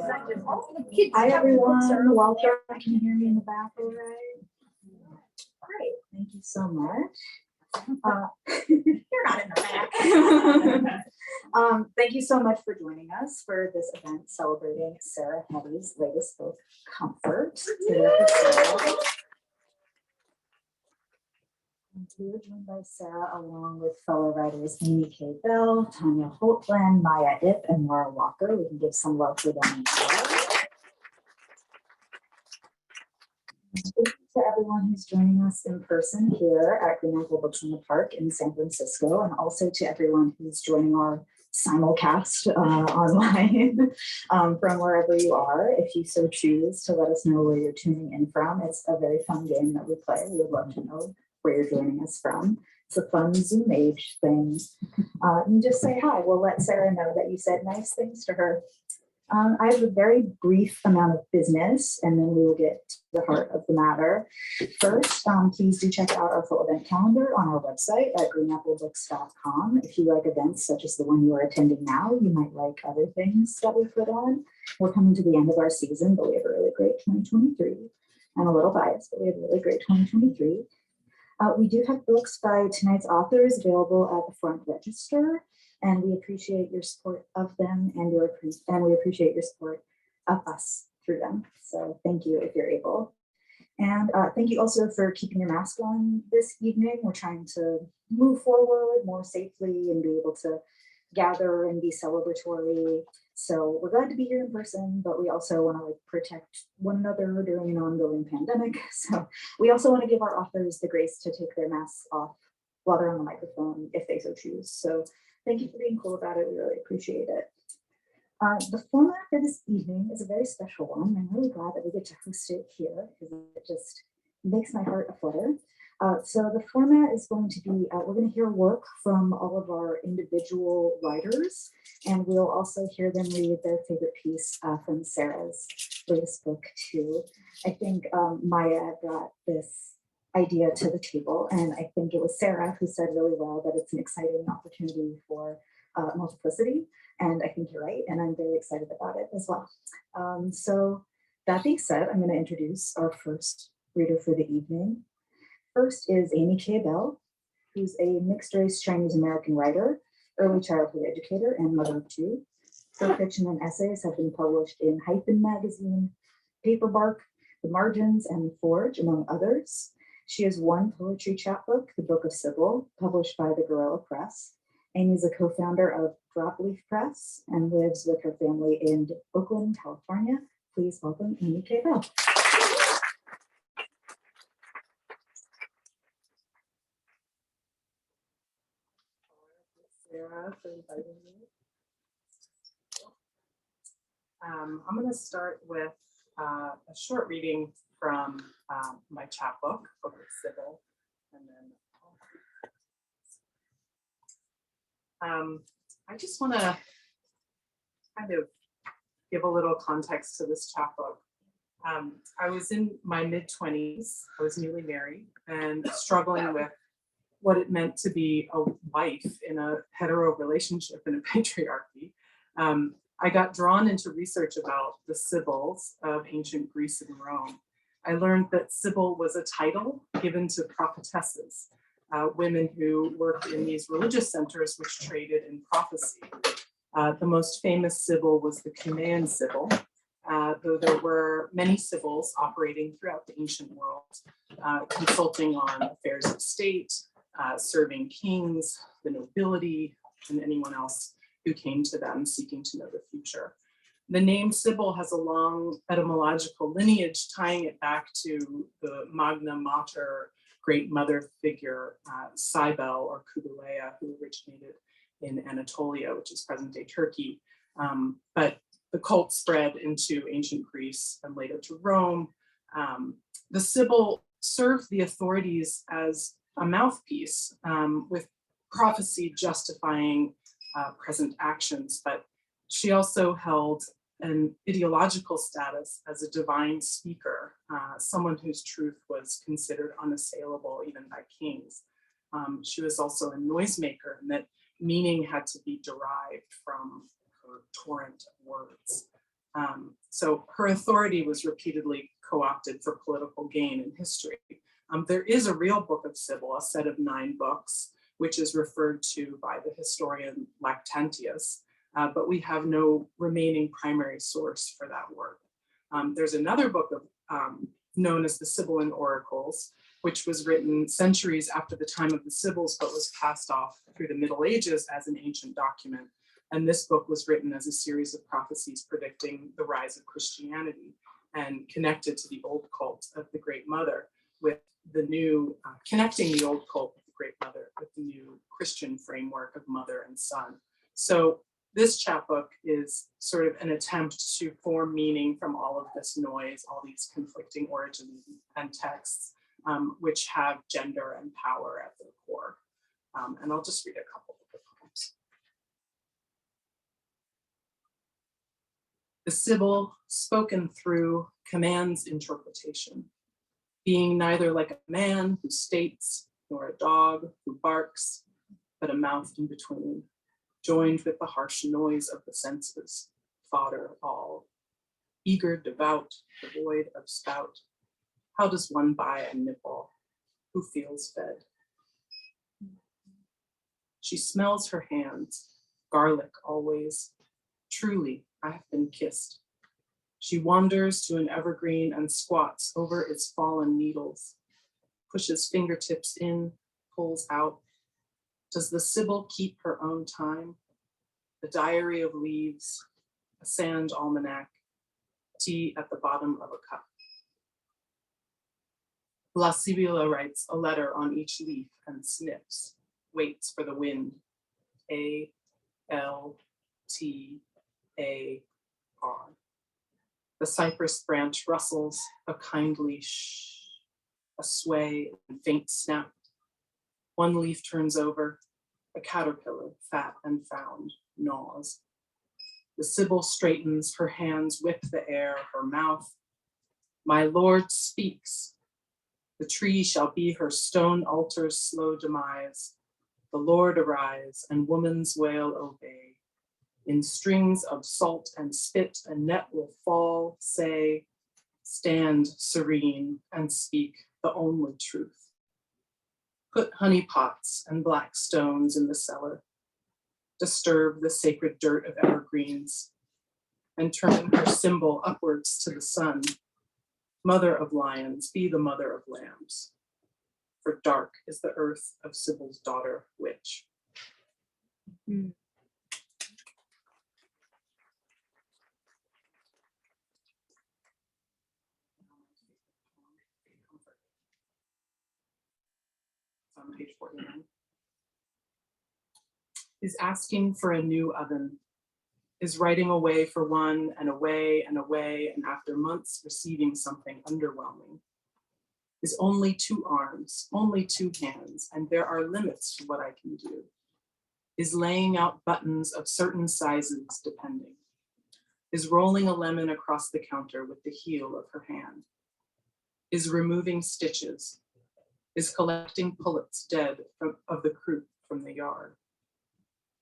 Hi everyone, welcome. Can you hear me in the back all right? Great, thank you so much. You're not in the back. Thank you so much for joining us for this event celebrating Sarah Heady's latest book, Comfort. We were joined by Sarah along with fellow writers Amy K. Bell, Tanya Holtland, Maia Ipp, and Laura Walker. We can give some love for them. Thank you to everyone who's joining us in person here at Green Apple Books in the Park in San Francisco, and also to everyone who's joining our simulcast online from wherever you are. If you so choose to let us know where you're tuning in from, it's a very fun game that we play. We would love to know where you're joining us from. It's a fun Zoom age thing. You just say hi. We'll let Sarah know that you said nice things to her. I have a very brief amount of business, and then we will get to the heart of the matter. First, please do check out our full event calendar on our website at greenapplebooks.com. If you like events such as the one you are attending now, you might like other things that we put on. We're coming to the end of our season, but we have a really great 2023. I'm a little biased, but we have a really great 2023. We do have books by tonight's authors available at the front register, and we appreciate your support of them, and we appreciate your support of us through them. So thank you if you're able. And thank you also for keeping your mask on this evening. We're trying to move forward more safely and be able to gather and be celebratory. So we're glad to be here in person, but we also want to protect one another during an ongoing pandemic. So we also want to give our authors the grace to take their masks off while they're on the microphone if they so choose. So thank you for being cool about it. We really appreciate it. The format for this evening is a very special one. I'm really glad that we get to host it here because it just makes my heart aflutter. So the format is going to be, we're going to hear work from all of our individual writers, and we'll also hear them read their favorite piece from Sarah's latest book too. I think Maia brought this idea to the table, and I think it was Sarah who said really well that it's an exciting opportunity for multiplicity, and I think you're right, and I'm very excited about it as well. So that being said, I'm going to introduce our first reader for the evening. First is Amy K. Bell, who's a mixed-race Chinese-American writer, early childhood educator, and mother of two. Her fiction and essays have been published in Hyphen magazine, Paperbark, The Margins, and Forge, among others. She has one poetry chapbook, The Book of Sybil, published by the Gorilla Press. Amy is a co-founder of Dropleaf Press and lives with her family in Oakland, California. Please welcome Amy K. Bell. Sarah, for inviting me. I'm going to start with a short reading from my chapbook, Book of Sybil, and then I just want to kind of give a little context to this chapbook. I was in my mid-20s. I was newly married and struggling with what it meant to be a wife in a hetero relationship in a patriarchy. I got drawn into research about the Sibyls of ancient Greece and Rome. I learned that Sibyl was a title given to prophetesses, women who worked in these religious centers which traded in prophecy. The most famous Sibyl was the Cumaean Sibyl, though there were many Sibyls operating throughout the ancient world, consulting on affairs of state, serving kings, the nobility, and anyone else who came to them seeking to know the future. The name Sibyl has a long etymological lineage tying it back to the Magna Mater great mother figure, Cybele or Kubulea, who originated in Anatolia, which is present-day Turkey. But the cult spread into ancient Greece and later to Rome. The Sibyl served the authorities as a mouthpiece, with prophecy justifying present actions, but she also held an ideological status as a divine speaker, someone whose truth was considered unassailable even by kings. She was also a noisemaker, and that meaning had to be derived from her torrent of words. So her authority was repeatedly co-opted for political gain in history. There is a real book of Sybil, a set of 9 books, which is referred to by the historian Lactantius, but we have no remaining primary source for that work. There's another book known as the Sibylline Oracles, which was written centuries after the time of the Sibyls, but was passed off through the Middle Ages as an ancient document. And this book was written as a series of prophecies predicting the rise of Christianity and connected to the old cult of the Great Mother with the new, connecting the old cult of the Great Mother with the new Christian framework of mother and son. So this chapbook is sort of an attempt to form meaning from all of this noise, all these conflicting origins and texts, which have gender and power at their core. And I'll just read a couple of the poems. The Sibyl, spoken through, commands interpretation, being neither like a man who states, nor a dog who barks, but a mouth in between, joined with the harsh noise of the senses, fodder all. Eager, devout, devoid of spout, how does one buy a nipple? Who feels fed? She smells her hands, garlic always. Truly, I have been kissed. She wanders to an evergreen and squats over its fallen needles, pushes fingertips in, pulls out. Does the Sibyl keep her own time? A diary of leaves, a sand almanac, tea at the bottom of a cup. La Sibilla writes a letter on each leaf and sniffs, waits for the wind. A, L, T, A, R. The cypress branch rustles, a kindly shh, a sway and faint snap. One leaf turns over, a caterpillar, fat and found, gnaws. The Sibyl straightens, her hands whip the air, her mouth. My Lord speaks. The tree shall be her stone altar's slow demise. The Lord arise, and woman's wail obey. In strings of salt and spit, a net will fall, say, stand serene and speak the only truth. Put honey pots and black stones in the cellar. Disturb the sacred dirt of evergreens, and turn her symbol upwards to the sun. Mother of lions, be the mother of lambs. For dark is the earth of Sibyl's daughter witch. Mm. It's on page 49. Is asking for a new oven, is writing away for one and away and away, and after months receiving something underwhelming. Is only 2 arms, only 2 hands, and there are limits to what I can do. Is laying out buttons of certain sizes depending. Is rolling a lemon across the counter with the heel of her hand. Is removing stitches. Is collecting pullets dead of the croup from the yard.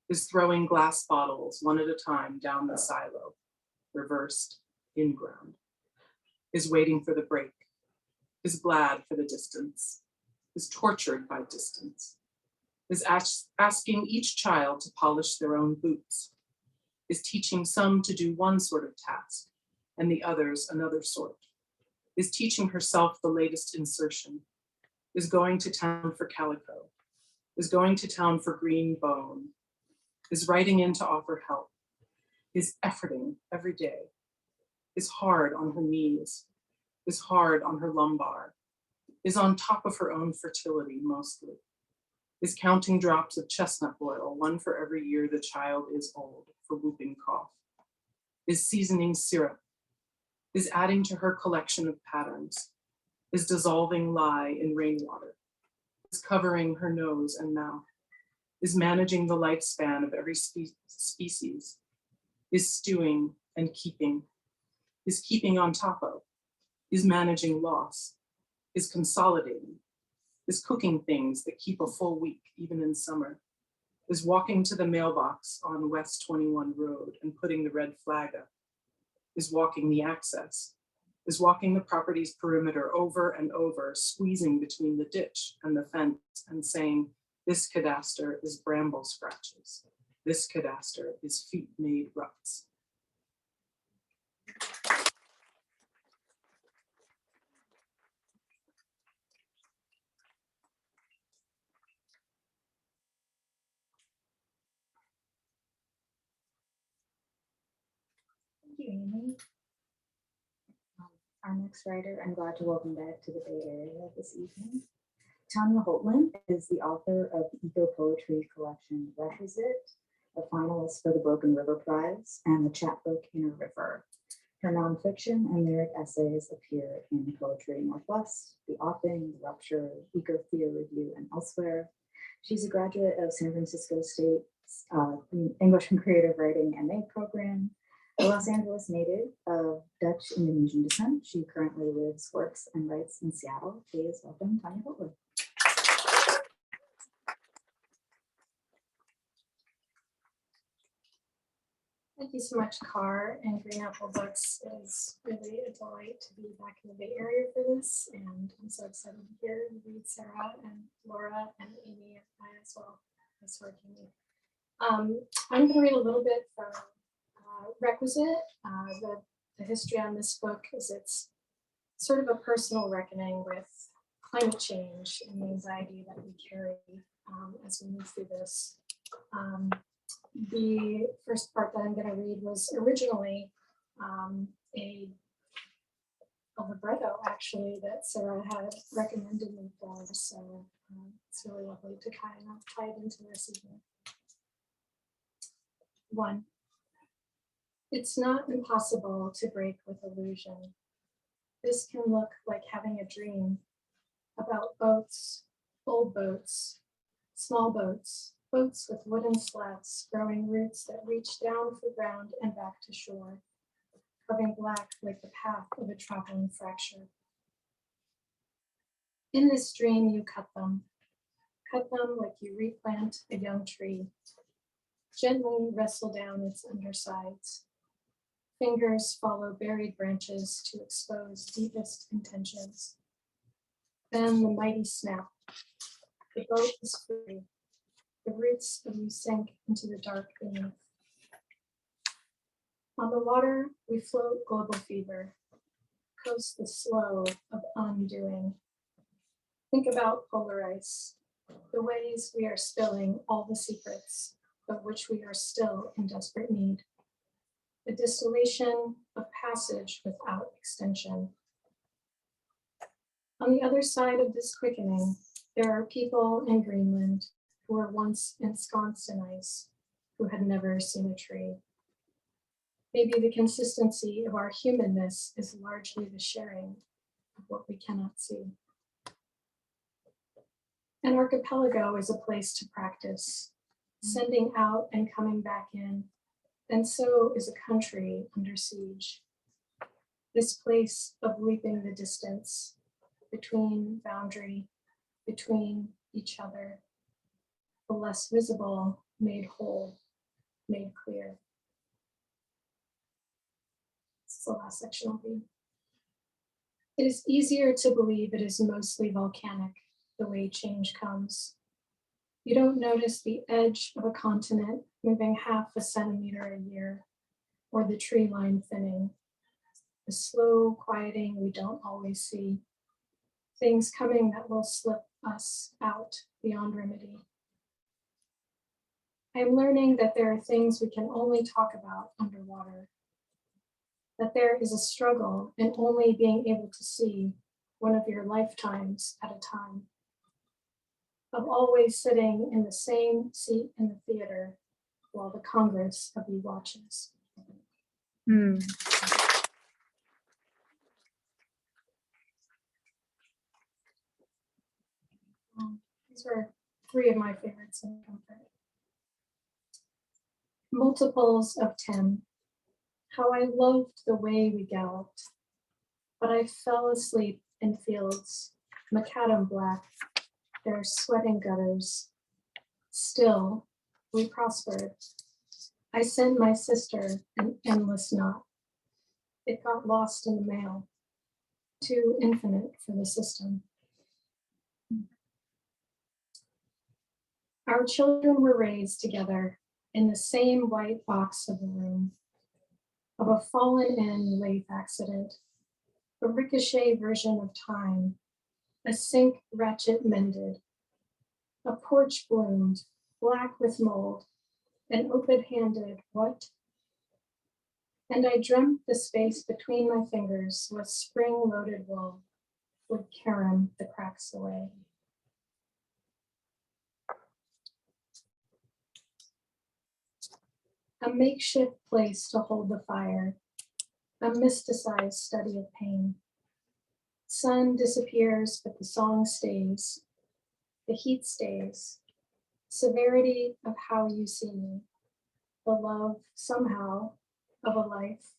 Is throwing glass bottles one at a time down the silo, reversed, in-ground. Is waiting for the break. Is glad for the distance. Is tortured by distance. Is asking each child to polish their own boots. Is teaching some to do one sort of task and the others another sort. Is teaching herself the latest insertion. Is going to town for calico. Is going to town for green bone. Is writing in to offer help. Is efforting every day. Is hard on her knees. Is hard on her lumbar. Is on top of her own fertility mostly. Is counting drops of chestnut oil, one for every year the child is old, for whooping cough. Is seasoning syrup. Is adding to her collection of patterns. Is dissolving lye in rainwater. Is covering her nose and mouth. Is managing the lifespan of every species. Is stewing and keeping. Is keeping on top of. Is managing loss. Is consolidating. Is cooking things that keep a full week, even in summer. Is walking to the mailbox on West 21 Road and putting the red flag up. is walking the access, is walking the property's perimeter over and over, squeezing between the ditch and the fence and saying, this cadaster is bramble scratches. This cadaster is feet-made ruts. Thank you, Amy. Our next writer, I'm glad to welcome back to the Bay Area this evening. Tanya Holtland is the author of the eco-poetry collection Requisite, a finalist for the Broken River Prize, and the chapbook Inner River. Her nonfiction and lyric essays appear in Poetry Northwest, The Offing, The Rupture, Eco-Theo Review, and elsewhere. She's a graduate of San Francisco State's English and Creative Writing MA program. A Los Angeles native of Dutch Indonesian descent, she currently lives, works, and writes in Seattle. Please welcome Tanya Holtland. Thank you so much, Carr and Green Apple Books. It is really a delight to be back in the Bay Area for this, and I'm so excited to hear and read Sarah and Laura and Amy and I as well. Nice working with you. I'm going to read a little bit from Requisite. The history on this book is it's sort of a personal reckoning with climate change and the anxiety that we carry as we move through this. The first part that I'm going to read was originally a libretto, actually, that Sarah had recommended me for, so it's really lovely to kind of tie it into this evening. 1. It's not impossible to break with illusion. This can look like having a dream about boats, old boats, small boats, boats with wooden slats growing roots that reach down for ground and back to shore, carving black like the path of a traveling fracture. In this dream, you cut them like you replant a young tree, gently wrestle down its undersides. Fingers follow buried branches to expose deepest intentions. Then the mighty snap. The boat is free. The roots of you sink into the dark beneath. On the water, we float global fever, coast the slow of undoing. Think about polar ice, the ways we are spilling all the secrets of which we are still in desperate need. The distillation of passage without extension. On the other side of this quickening, there are people in Greenland who were once ensconced in ice, who had never seen a tree. Maybe the consistency of our humanness is largely the sharing of what we cannot see. An archipelago is a place to practice, sending out and coming back in, and so is a country under siege. This place of leaping the distance between boundary, between each other, the less visible made whole, made clear. This is the last section I'll read. It is easier to believe it is mostly volcanic, the way change comes. You don't notice the edge of a continent moving half a centimeter a year, or the tree line thinning, the slow quieting we don't always see, things coming that will slip us out beyond remedy. I am learning that there are things we can only talk about underwater, that there is a struggle in only being able to see one of your lifetimes at a time, of always sitting in the same seat in the theater while the Congress of you watches. These were 3 of my favorites in comfort. Multiples of 10. How I loved the way we galloped, but I fell asleep in fields, macadam black, their sweating gutters. Still, we prospered. I sent my sister an endless knot. It got lost in the mail. Too infinite for the system. Our children were raised together in the same white box of a room, of a fallen-in lathe accident, a ricochet version of time, a sink ratchet mended, a porch bloomed, black with mold, an open-handed what? And I dreamt the space between my fingers was spring-loaded wool, would carom the cracks away. A makeshift place to hold the fire, a mysticized study of pain. Sun disappears, but the song stays. The heat stays. Severity of how you see me. The love, somehow, of a life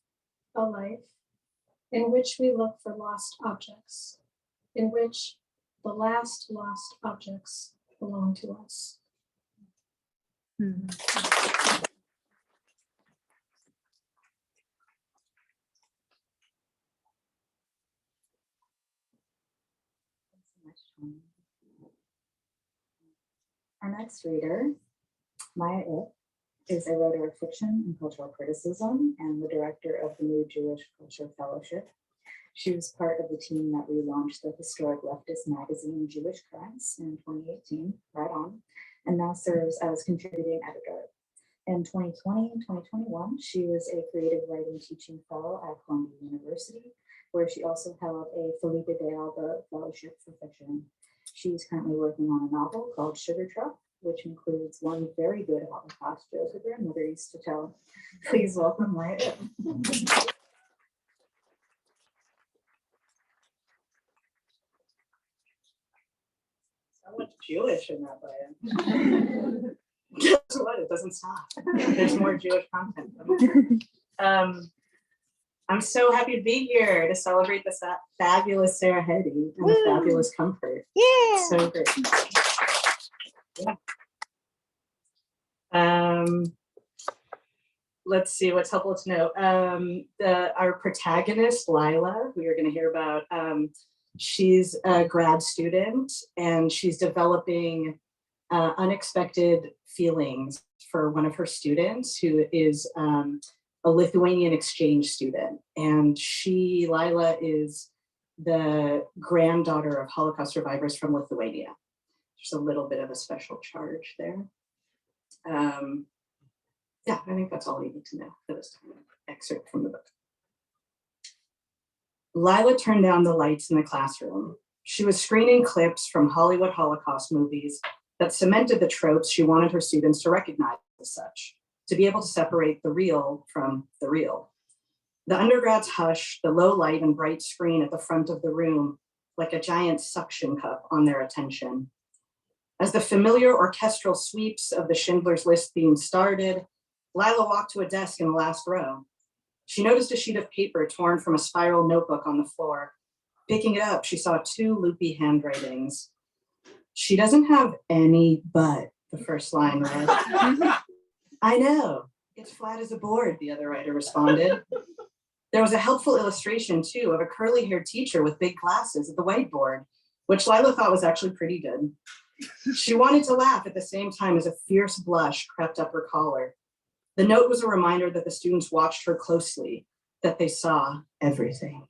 in which we look for lost objects, in which the last lost objects belong to us. Our next reader, Maia Ipp, is a writer of fiction and cultural criticism and the director of the New Jewish Culture Fellowship. She was part of the team that relaunched the historic leftist magazine Jewish Crimes in 2018, right on, and now serves as contributing editor. In 2020 and 2021, she was a creative writing teaching fellow at Columbia University, where she also held a Felipe de Alba Fellowship for Fiction. She's currently working on a novel called Sugar Truck, which includes one very good Holocaust joke her grandmother used to tell. Please welcome Maia Ipp. So much Jewish in that bio. Guess what? It doesn't stop. There's more Jewish content. I'm so happy to be here to celebrate this fabulous Sarah Heady and the fabulous Comfort. Yeah. So great. Yeah. Let's see what's helpful to know. Our protagonist, Lila, who you're going to hear about, she's a grad student and she's developing unexpected feelings for one of her students who is a Lithuanian exchange student. And Lila is the granddaughter of Holocaust survivors from Lithuania. There's a little bit of a special charge there. Yeah, I think that's all you need to know for this excerpt from the book. Lila turned down the lights in the classroom. She was screening clips from Hollywood Holocaust movies that cemented the tropes she wanted her students to recognize as such, to be able to separate the real from the real. The undergrads hushed the low light and bright screen at the front of the room like a giant suction cup on their attention. As the familiar orchestral sweeps of the Schindler's List theme started, Lila walked to a desk in the last row. She noticed a sheet of paper torn from a spiral notebook on the floor. Picking it up, she saw two loopy handwritings. "She doesn't have any butt," the first line read. "I know, it's flat as a board," the other writer responded. There was a helpful illustration, too, of a curly-haired teacher with big glasses at the whiteboard, which Lila thought was actually pretty good. She wanted to laugh at the same time as a fierce blush crept up her collar. The note was a reminder that the students watched her closely, that they saw everything.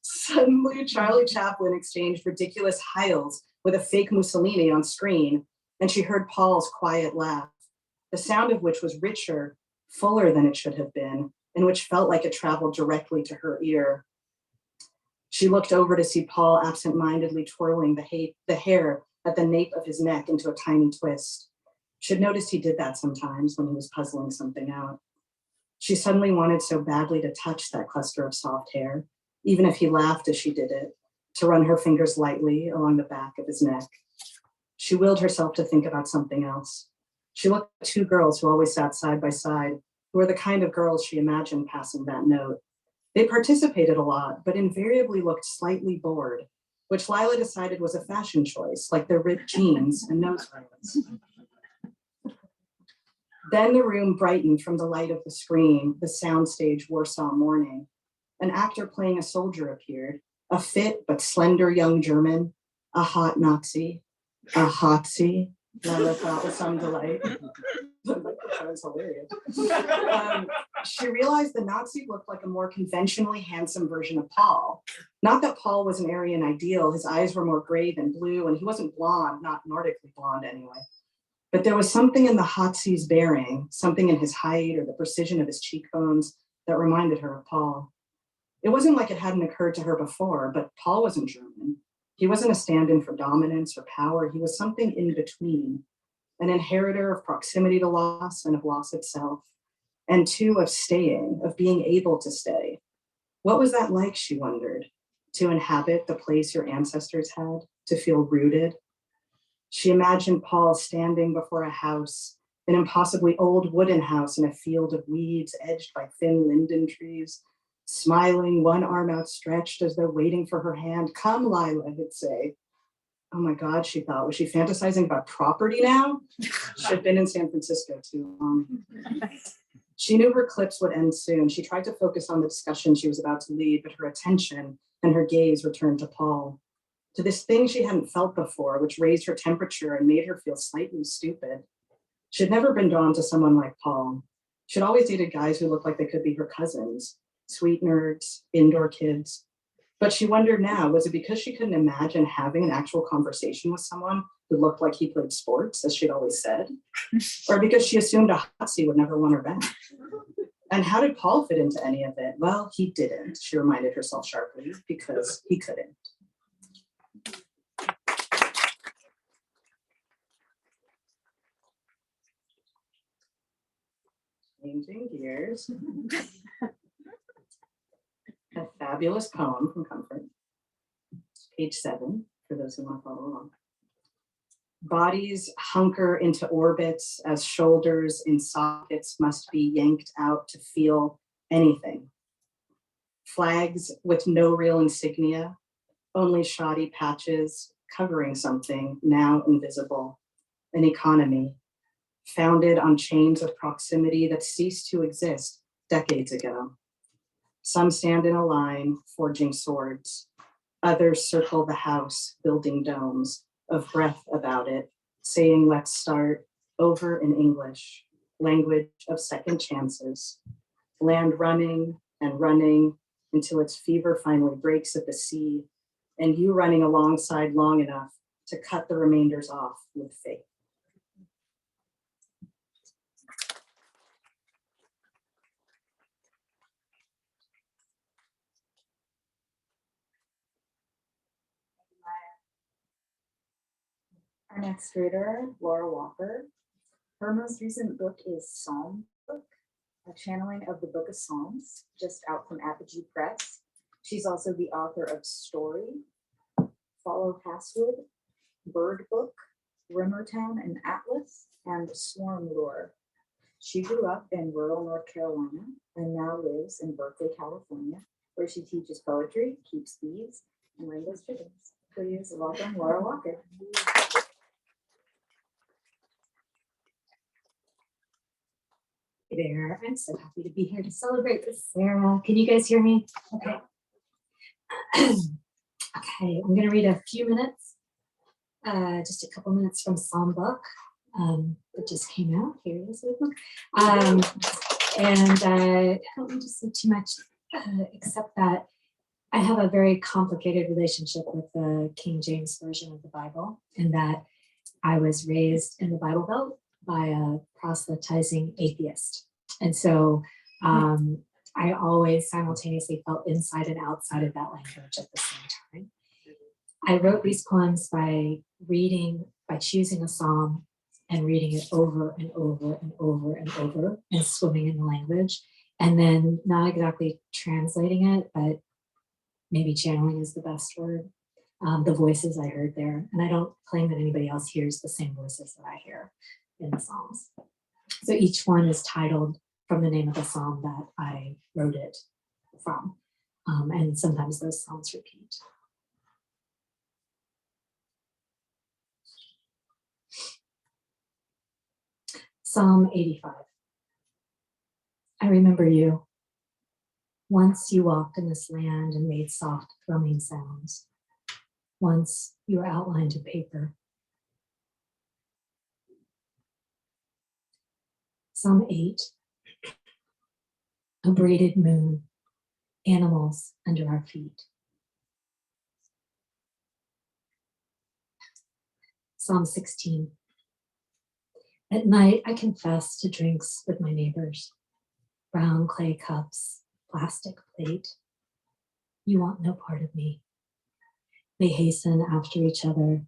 Suddenly, Charlie Chaplin exchanged ridiculous heils with a fake Mussolini on screen, and she heard Paul's quiet laugh, the sound of which was richer, fuller than it should have been, and which felt like it traveled directly to her ear. She looked over to see Paul absent-mindedly twirling the hair at the nape of his neck into a tiny twist. She'd noticed he did that sometimes when he was puzzling something out. She suddenly wanted so badly to touch that cluster of soft hair, even if he laughed as she did it, to run her fingers lightly along the back of his neck. She willed herself to think about something else. She looked at two girls who always sat side by side, who were the kind of girls she imagined passing that note. They participated a lot, but invariably looked slightly bored, which Lila decided was a fashion choice, like their ripped jeans and nose rings. Then the room brightened from the light of the screen, the soundstage Warsaw morning. An actor playing a soldier appeared, a fit but slender young German, a hot Nazi, a hotsy, Lila thought with some delight. That was hilarious. She realized the Nazi looked like a more conventionally handsome version of Paul. Not that Paul was an Aryan ideal, his eyes were more gray than blue, and he wasn't blonde, not Nordically blonde anyway. But there was something in the Hotsy's bearing, something in his height or the precision of his cheekbones that reminded her of Paul. It wasn't like it hadn't occurred to her before, but Paul wasn't German. He wasn't a stand-in for dominance or power. He was something in between, an inheritor of proximity to loss and of loss itself, and two, of staying, of being able to stay. What was that like, she wondered, to inhabit the place your ancestors had, to feel rooted? She imagined Paul standing before a house, an impossibly old wooden house in a field of weeds edged by thin linden trees, smiling, one arm outstretched as though waiting for her hand. Come, Lila, he'd say. Oh my God, she thought, was she fantasizing about property now? She'd been in San Francisco too long. She knew her clips would end soon. She tried to focus on the discussion she was about to lead, but her attention and her gaze returned to Paul, to this thing she hadn't felt before, which raised her temperature and made her feel slightly stupid. She'd never been drawn to someone like Paul. She'd always dated guys who looked like they could be her cousins, sweet nerds, indoor kids. But she wondered now, was it because she couldn't imagine having an actual conversation with someone who looked like he played sports, as she'd always said? Or because she assumed a hotsy would never want her back? And how did Paul fit into any of it? Well, he didn't, she reminded herself sharply, because he couldn't. Changing gears. A fabulous poem from Comfort. Page 7, for those who want to follow along. Bodies hunker into orbits as shoulders in sockets must be yanked out to feel anything. Flags with no real insignia, only shoddy patches covering something now invisible. An economy founded on chains of proximity that ceased to exist decades ago. Some stand in a line, forging swords. Others circle the house, building domes, of breath about it, saying, let's start over in English, language of second chances. Land running and running until its fever finally breaks at the sea, and you running alongside long enough to cut the remainders off with faith. Our next reader, Laura Walker. Her most recent book is Psalm Book, a channeling of the Book of Psalms, just out from Apogee Press. She's also the author of Story, Follow Passwood, Bird Book, Rimmertown and Atlas, and Swarm Lure. She grew up in rural North Carolina and now lives in Berkeley, California, where she teaches poetry, keeps bees, and rainbows chickens. Please welcome Laura Walker. Hey there, I'm so happy to be here to celebrate with Sarah. Can you guys hear me? Okay. Okay, I'm gonna read a few minutes, just a couple minutes from Psalm Book. It just came out. Here it is, the book. And I don't need to say too much, except that I have a very complicated relationship with the King James Version of the Bible, in that I was raised in the Bible Belt by a proselytizing atheist. And so I always simultaneously felt inside and outside of that language at the same time. I wrote these poems by choosing a psalm and reading it over and over and over and over and swimming in the language, and then not exactly translating it, but maybe channeling is the best word. The voices I heard there, and I don't claim that anybody else hears the same voices that I hear in the Psalms. So each one is titled from the name of the psalm that I wrote it from. And sometimes those psalms repeat. Psalm 85. I remember you. Once you walked in this land and made soft thrumming sounds. Once you were outlined in paper. Psalm 8. A braided moon, animals under our feet. Psalm 16. At night, I confess to drinks with my neighbors. Brown clay cups, plastic plate. You want no part of me. They hasten after each other.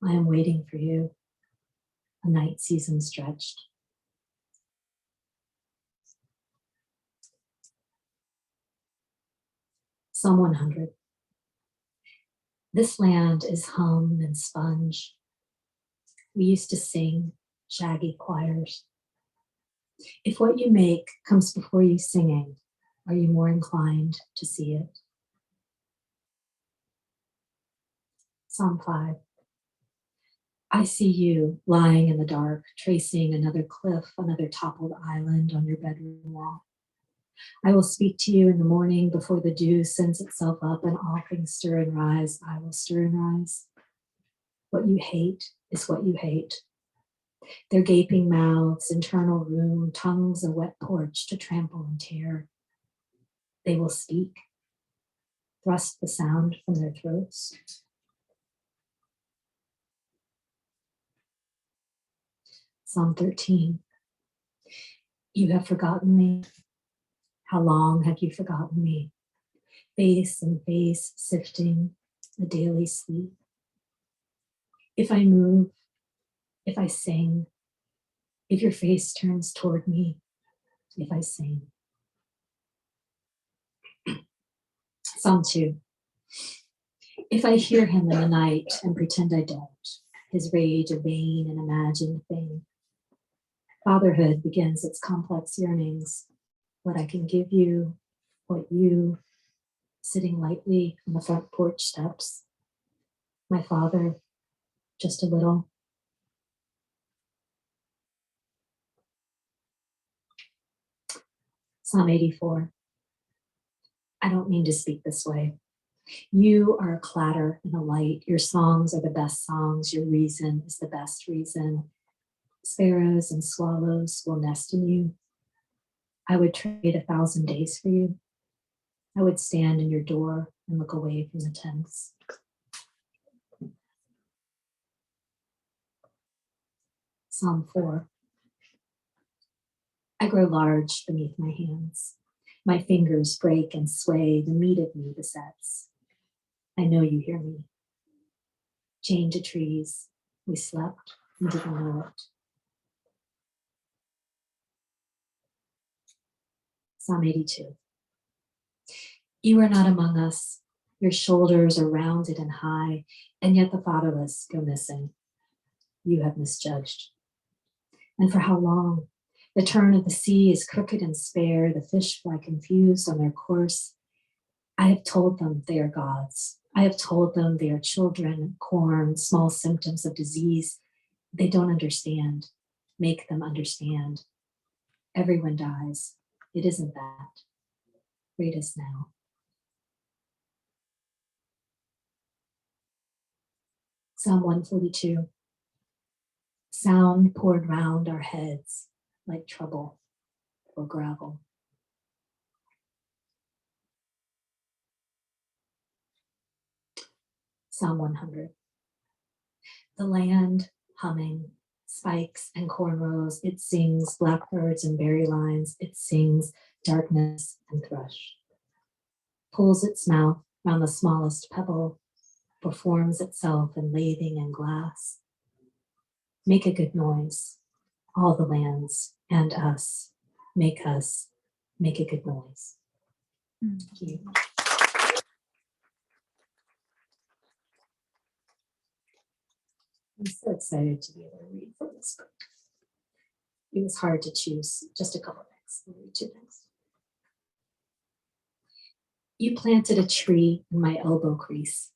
I am waiting for you. A night season stretched. Psalm 100. This land is hum and sponge. We used to sing shaggy choirs. If what you make comes before you singing, are you more inclined to see it? Psalm 5. I see you lying in the dark, tracing another cliff, another toppled island on your bedroom wall. I will speak to you in the morning before the dew sends itself up and all things stir and rise. I will stir and rise. What you hate is what you hate. Their gaping mouths, internal room, tongues a wet porch to trample and tear. They will speak, thrust the sound from their throats. Psalm 13. You have forgotten me. How long have you forgotten me? Face and face sifting a daily sleep. If I move, if I sing, if your face turns toward me, if I sing. Psalm 2. If I hear him in the night and pretend I don't, his rage a vain and imagined thing. Fatherhood begins its complex yearnings. What I can give you, what you, sitting lightly on the front porch steps. My father, just a little. Psalm 84. I don't mean to speak this way. You are a clatter and a light. Your songs are the best songs. Your reason is the best reason. Sparrows and swallows will nest in you. I would trade 1,000 days for you. I would stand in your door and look away from the tents. Psalm 4. I grow large beneath my hands. My fingers break and sway. The meat of me besets. I know you hear me. Chained to trees, we slept and didn't know it. Psalm 82. You are not among us. Your shoulders are rounded and high, and yet the fatherless go missing. You have misjudged. And for how long? The turn of the sea is crooked and spare. The fish fly confused on their course. I have told them they are gods. I have told them they are children, corn, small symptoms of disease. They don't understand. Make them understand. Everyone dies. It isn't that. Read us now. Psalm 142. Sound poured round our heads like trouble or gravel. Psalm 100. The land humming, spikes and cornrows, it sings blackbirds and berry lines, it sings darkness and thrush. Pulls its mouth round the smallest pebble, performs itself in lathing and glass. Make a good noise, all the lands and us, make a good noise. Thank you. I'm so excited to be able to read from this book. It was hard to choose just a couple things. I'll read 2 things. You planted a tree in my elbow crease.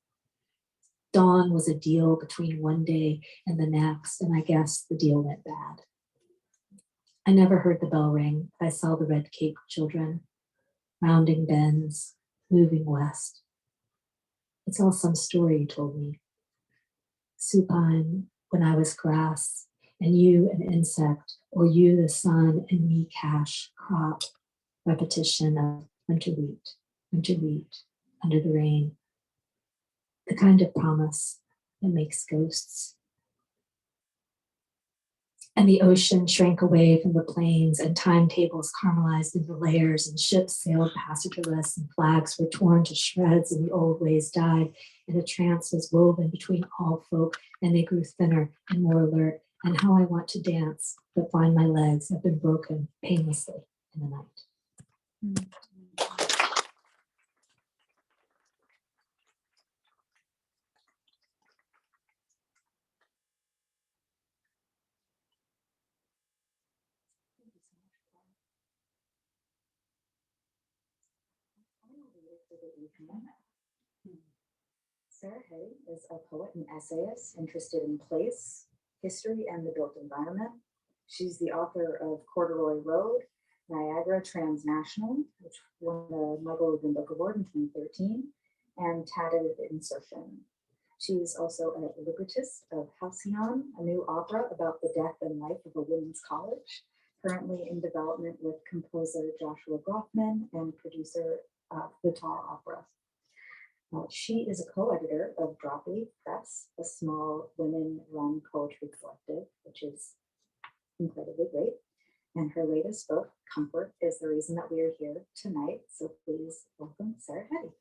Dawn was a deal between one day and the next, and I guess the deal went bad. I never heard the bell ring. I saw the red cape children, rounding bends, moving west. It's all some story you told me. Supine when I was grass, and you an insect, or you the sun, and me cash, crop, repetition of winter wheat, under the rain. The kind of promise that makes ghosts. And the ocean shrank away from the plains, and timetables caramelized into layers, and ships sailed passengerless, and flags were torn to shreds, and the old ways died, and a trance was woven between all folk, and they grew thinner and more alert. And how I want to dance, but find my legs have been broken painlessly in the night. Sarah Heady is a poet and essayist interested in place, history, and the built environment. She's the author of Corduroy Road, Niagara Transnational, which won the Michael Rubin Book Award in 2013, and Tatted Insertion. She's also a librettist of Halcyon, a new opera about the death and life of a women's college, currently in development with composer Joshua Groffman and producer Vitar Opera. She is a co-editor of Dropleaf Press, a small women-run poetry collective, which is incredibly great. And her latest book, Comfort, is the reason that we are here tonight. So please welcome Sarah Heady.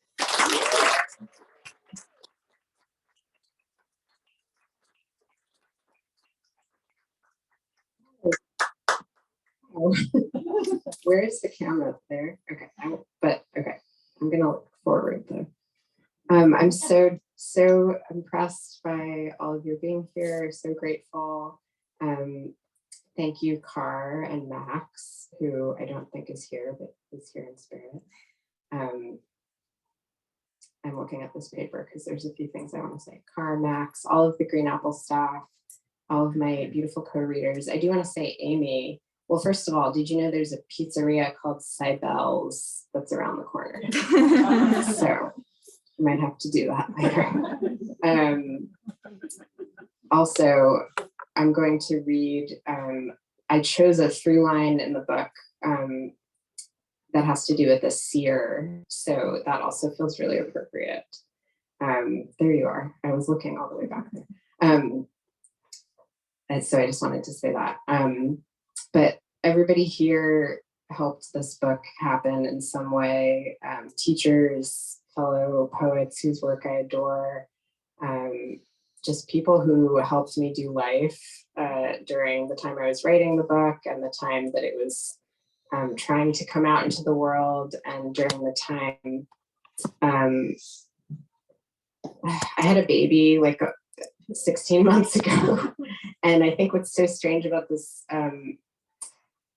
Where is the camera up there? Okay, I'm gonna look forward though. I'm so impressed by all of you being here, so grateful. Thank you, Car and Max, who I don't think is here, but is here in spirit. I'm looking at this paper because there's a few things I want to say. Car, Max, all of the Green Apple staff, all of my beautiful co-readers. I do want to say Amy. Well, first of all, did you know there's a pizzeria called Cybel's that's around the corner? So you might have to do that later. Also, I'm going to read, I chose a through line in the book that has to do with a seer. So that also feels really appropriate. There you are. I was looking all the way back there. And so I just wanted to say that. But everybody here helped this book happen in some way. Teachers, fellow poets whose work I adore, just people who helped me do life during the time I was writing the book and the time that it was trying to come out into the world, and during the time I had a baby like 16 months ago. And I think what's so strange about this,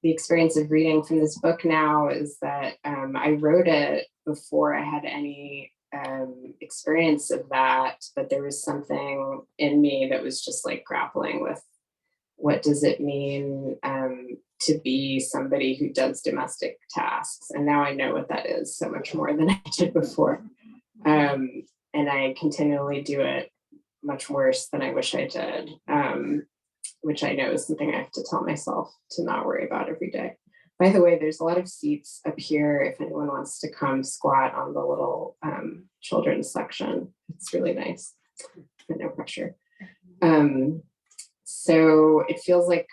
the experience of reading from this book now is that I wrote it before I had any experience of that, but there was something in me that was just like grappling with what does it mean to be somebody who does domestic tasks. And now I know what that is so much more than I did before. And I continually do it much worse than I wish I did, which I know is something I have to tell myself to not worry about every day. By the way, there's a lot of seats up here if anyone wants to come squat on the little children's section. It's really nice, but no pressure. So it feels like,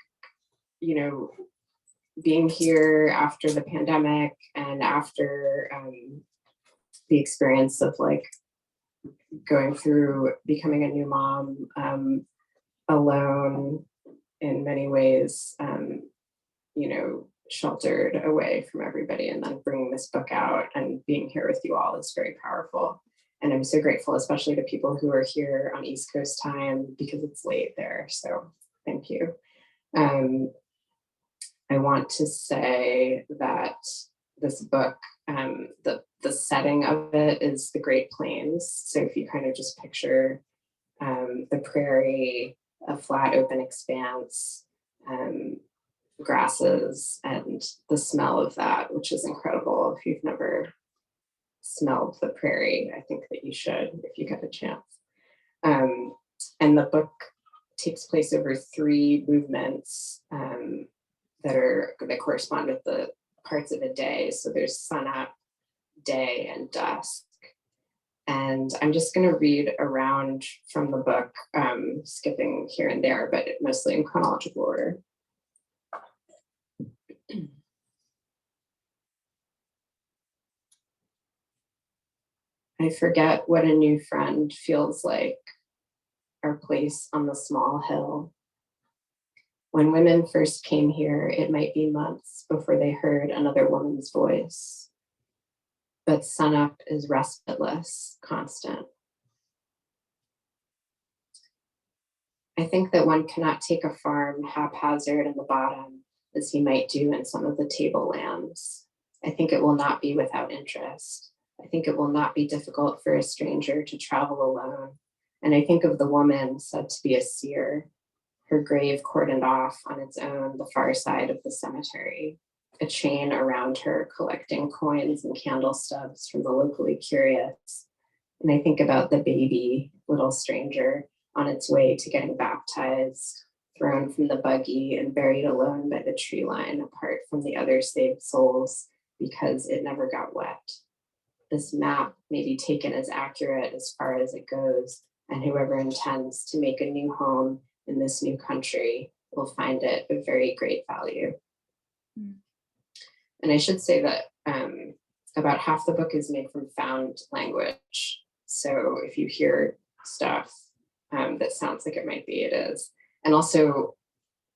you know, being here after the pandemic and after the experience of like going through becoming a new mom alone in many ways, you know, sheltered away from everybody, and then bringing this book out and being here with you all is very powerful. And I'm so grateful, especially to people who are here on East Coast time because it's late there. So thank you. I want to say that this book, the setting of it is the Great Plains. So if you kind of just picture the prairie, a flat open expanse, grasses and the smell of that, which is incredible. If you've never smelled the prairie, I think that you should if you get a chance. And the book takes place over 3 movements that correspond with the parts of a day. So there's sunup, day, and dusk. And I'm just going to read around from the book, skipping here and there, but mostly in chronological order. I forget what a new friend feels like, our place on the small hill. When women first came here, it might be months before they heard another woman's voice. But sunup is respitless, constant. I think that one cannot take a farm haphazard in the bottom, as he might do in some of the tablelands. I think it will not be without interest. I think it will not be difficult for a stranger to travel alone. And I think of the woman said to be a seer, her grave cordoned off on its own the far side of the cemetery, a chain around her collecting coins and candle stubs from the locally curious. And I think about the baby, little stranger, on its way to getting baptized, thrown from the buggy and buried alone by the tree line apart from the other saved souls because it never got wet. This map may be taken as accurate as far as it goes, and whoever intends to make a new home in this new country will find it of very great value. And I should say that about half the book is made from found language. So if you hear stuff that sounds like it might be, it is. And also,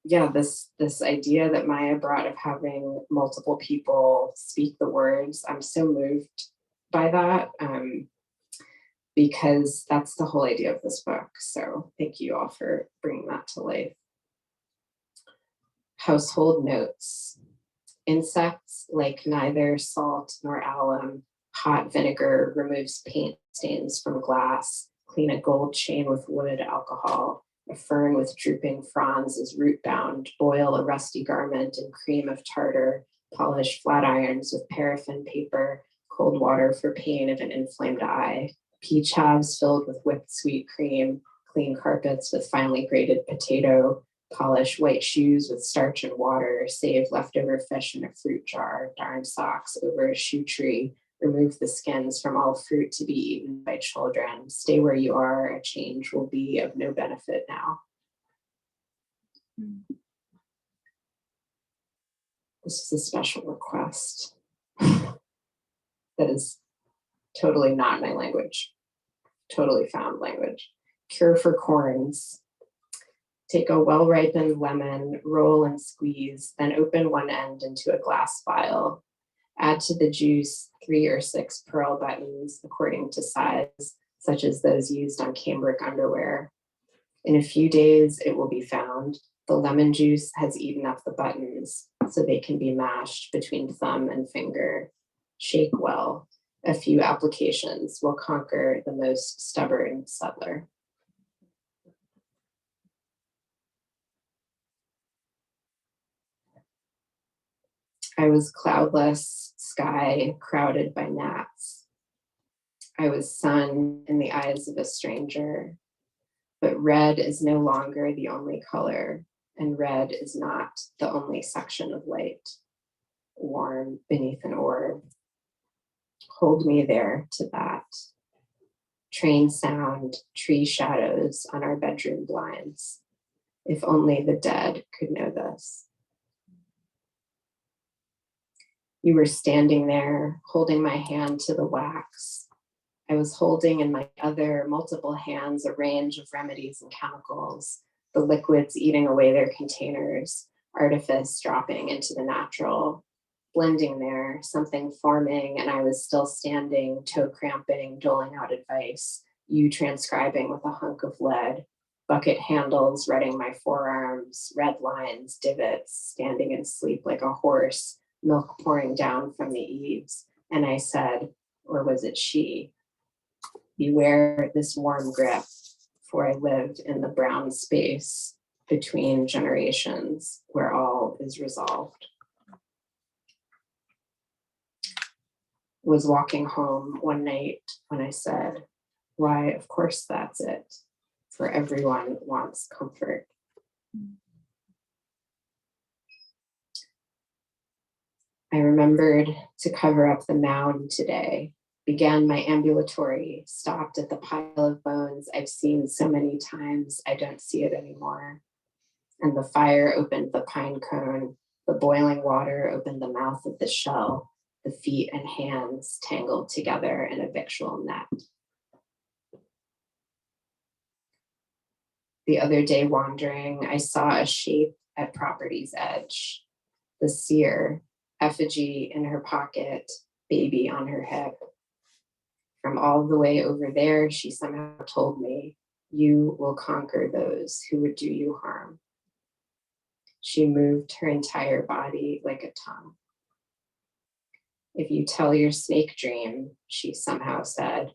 yeah, this idea that Maia brought of having multiple people speak the words, I'm so moved by that, because that's the whole idea of this book. So thank you all for bringing that to life. Household notes. Insects like neither salt nor alum. Hot vinegar removes paint stains from glass. Clean a gold chain with wood alcohol. A fern with drooping fronds is root bound. Boil a rusty garment in cream of tartar. Polish flat irons with paraffin paper. Cold water for pain of an inflamed eye. Peach halves filled with whipped sweet cream. Clean carpets with finely grated potato. Polish white shoes with starch and water. Save leftover fish in a fruit jar. Darn socks over a shoe tree. Remove the skins from all fruit to be eaten by children. Stay where you are. A change will be of no benefit now. This is a special request that is totally not my language, totally found language. Cure for corns. Take a well-ripened lemon, roll and squeeze, then open one end into a glass vial. Add to the juice 3 or 6 pearl buttons according to size, such as those used on cambric underwear. In a few days, it will be found the lemon juice has eaten up the buttons, so they can be mashed between thumb and finger. Shake well. A few applications will conquer the most stubborn settler. I was cloudless sky crowded by gnats. I was sun in the eyes of a stranger, but red is no longer the only color, and red is not the only section of light, warm beneath an orb. Hold me there to that. Train sound, tree shadows on our bedroom blinds. If only the dead could know this. You were standing there, holding my hand to the wax. I was holding in my other multiple hands a range of remedies and chemicals, the liquids eating away their containers, artifice dropping into the natural, blending there, something forming, and I was still standing, toe cramping, doling out advice, you transcribing with a hunk of lead, bucket handles redding my forearms, red lines, divots, standing in sleep like a horse, milk pouring down from the eaves. And I said, or was it she, beware this warm grip, for I lived in the brown space between generations where all is resolved. Was walking home one night when I said, why, of course that's it, for everyone wants comfort. I remembered to cover up the mound today, began my ambulatory, stopped at the pile of bones I've seen so many times I don't see it anymore. And the fire opened the pine cone, the boiling water opened the mouth of the shell, the feet and hands tangled together in a victual net. The other day wandering, I saw a shape at property's edge, the seer, effigy in her pocket, baby on her hip. From all the way over there, she somehow told me, you will conquer those who would do you harm. She moved her entire body like a tongue. If you tell your snake dream, she somehow said,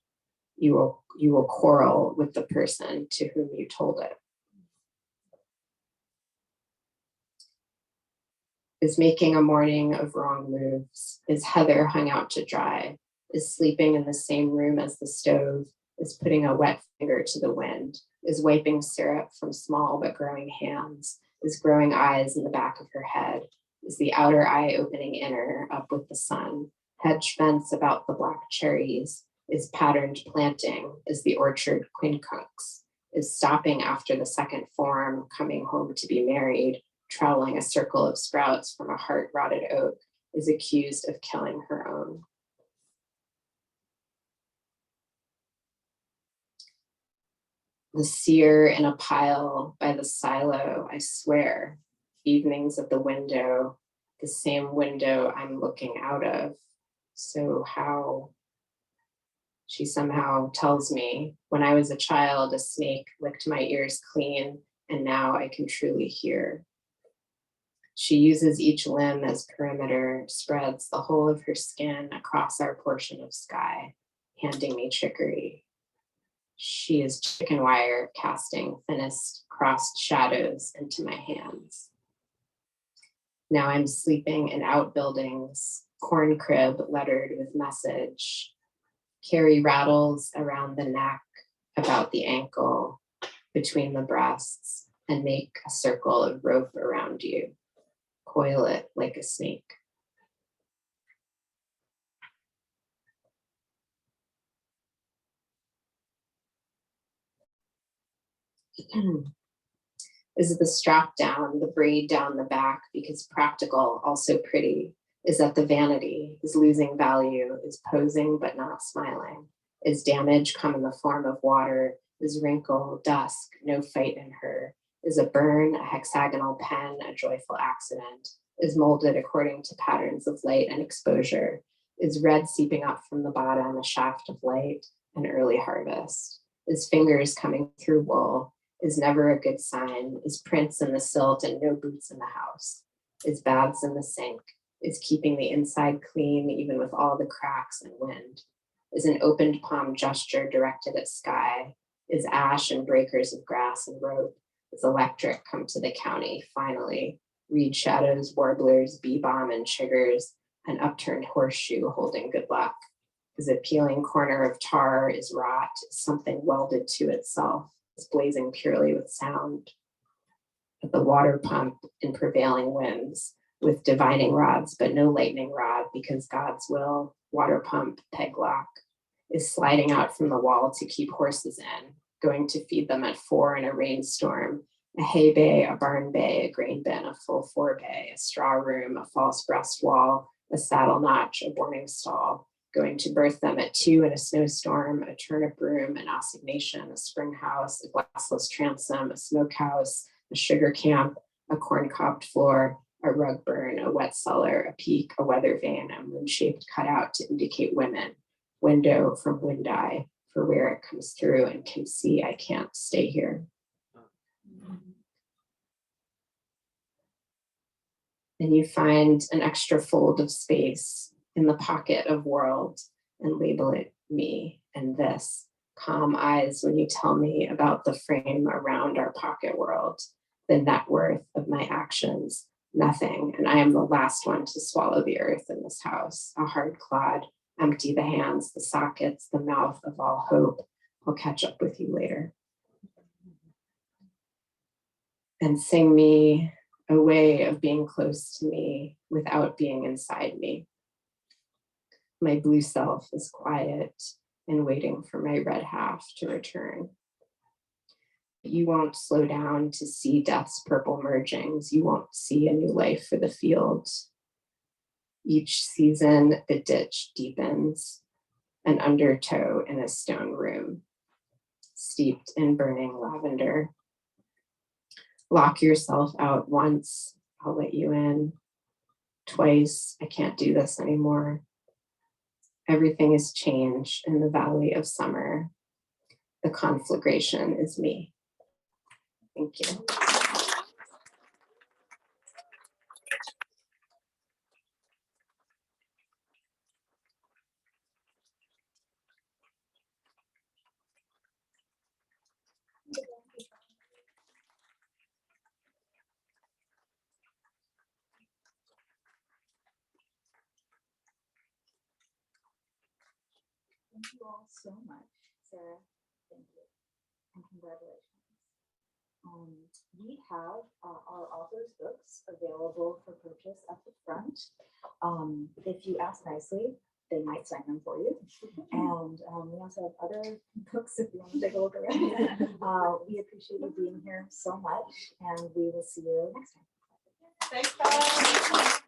you will quarrel with the person to whom you told it. Is making a morning of wrong moves, is heather hung out to dry, is sleeping in the same room as the stove, is putting a wet finger to the wind, is wiping syrup from small but growing hands, is growing eyes in the back of her head, is the outer eye opening inner up with the sun, hedge fence about the black cherries, is patterned planting, is the orchard quincunx, is stopping after the second form, coming home to be married, troweling a circle of sprouts from a heart-rotted oak, is accused of killing her own. The seer in a pile by the silo, I swear, evenings at the window, the same window I'm looking out of. So how? She somehow tells me, when I was a child, a snake licked my ears clean, and now I can truly hear. She uses each limb as perimeter, spreads the whole of her skin across our portion of sky, handing me chicory. She is chicken wire casting thinnest crossed shadows into my hands. Now I'm sleeping in outbuildings, corn crib lettered with message, carry rattles around the neck, about the ankle, between the breasts, and make a circle of rope around you. Coil it like a snake. Is it the strap down, the braid down the back, because practical, also pretty? Is that the vanity, is losing value, is posing but not smiling? Is damage come in the form of water? Is wrinkle, dusk, no fight in her? Is a burn, a hexagonal pen, a joyful accident? Is molded according to patterns of light and exposure? Is red seeping up from the bottom, a shaft of light, an early harvest? Is fingers coming through wool? Is never a good sign, is prints in the silt and no boots in the house, is baths in the sink, is keeping the inside clean even with all the cracks and wind, is an opened palm gesture directed at sky, is ash and breakers of grass and rope, is electric come to the county, finally, reed shadows, warblers, bee balm and chiggers, an upturned horseshoe holding good luck, is a peeling corner of tar, is rot, is something welded to itself, is blazing purely with sound. At the water pump in prevailing winds, with divining rods, but no lightning rod, because God's will, water pump, peg lock, is sliding out from the wall to keep horses in, going to feed them at 4 in a rainstorm, a hay bay, a barn bay, a grain bin, a full 4 bay, a straw room, a false breast wall, a saddle notch, a boarding stall, going to birth them at 2 in a snowstorm, a turnip room, an assignation, a spring house, a glassless transom, a smokehouse, a sugar camp, a corn-cobbed floor, a rug burn, a wet cellar, a peak, a weather vane, a moon-shaped cutout to indicate women, window from wind eye, for where it comes through and can see I can't stay here. And you find an extra fold of space in the pocket of world and label it me and this. Calm eyes when you tell me about the frame around our pocket world. the net worth of my actions, nothing. And I am the last one to swallow the earth in this house, a hard clod, empty the hands, the sockets, the mouth of all hope. I'll catch up with you later. And sing me a way of being close to me without being inside me. My blue self is quiet and waiting for my red half to return. You won't slow down to see death's purple mergings. You won't see a new life for the fields. Each season, the ditch deepens, an undertow in a stone room, steeped in burning lavender. Lock yourself out once, I'll let you in. Twice, I can't do this anymore. Everything is changed in the valley of summer. The conflagration is me. Thank you. Thank you all so much, Sarah. Thank you, and congratulations. We have our author's books available for purchase at the front. If you ask nicely, they might sign them for you. And we also have other books if you want to take a look around. We appreciate you being here so much, and we will see you next time. Thanks, guys.